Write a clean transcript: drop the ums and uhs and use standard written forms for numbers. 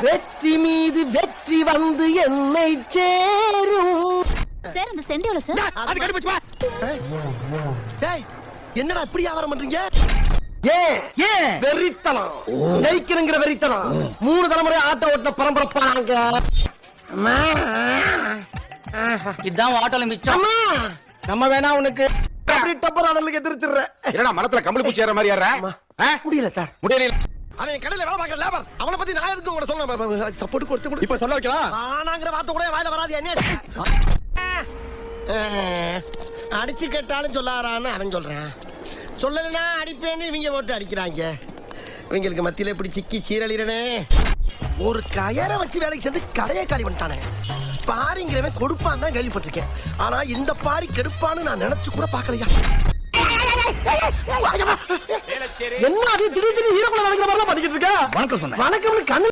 வெற்றி மீது வெற்றி வந்து என்னை சேரும். சார் அந்த சென்ட் எவ்வளவு சார்? அது கண்டுபிடிச்சு வா. டேய் என்னடா இப்படி வியாபாரம் பண்றீங்க? ஏன் வெறித்தனம், ஜெயிக்கணுங்கிற வெறித்தனம். 3 தலைமுறை ஆட்டோ ஓட்டின பரம்பரை நாங்க. இதான் ஆட்டோல மிச்சம். நம்ம வேணா உனக்கு அப்படி டப்பர் ஆடலுக்கு எதிர்த்துற. என்னடா மரத்துல கம்பளி பூச்சி ஏற மாதிரி ஏற? முடியல சார், முடியல. அவன் கடையில வேலை பார்க்கற லேபர். அவனை பத்தி நான் எதுக்கு உங்களை சொல்ல சப்போர்ட் கொடுத்து இப்ப சொல்ல வைக்கலாம். ஆனாங்கிற வார்த்தை கூட வாயில வராது. என்ன அடிச்சு கேட்டாலும் சொல்லாரான்னு அவன் சொல்றான். சொல்லலைன்னா அடிப்பேன்னு இவங்க போட்டு அடிக்கிறாங்க. இவங்களுக்கு மத்தியில இப்படி சிக்கி சீரழிறனே. ஒரு கயரை வச்சு வேலைக்கு சேர்ந்து கடையை காலி பண்ணிட்டானே. பாரிங்கிறவன் கொடுப்பான்னு தான் கேள்விப்பட்டிருக்கேன். ஆனா இந்த பாரி கெடுப்பான்னு நான் நினைச்சு கூட பாக்கலையா. என்ன திடீர்னு ஹீரோக்குள்ள நடக்கிற மாதிரி படிக்கிட்டு இருக்க? வணக்கம் சொன்னேன். வணக்கம் கண்ணு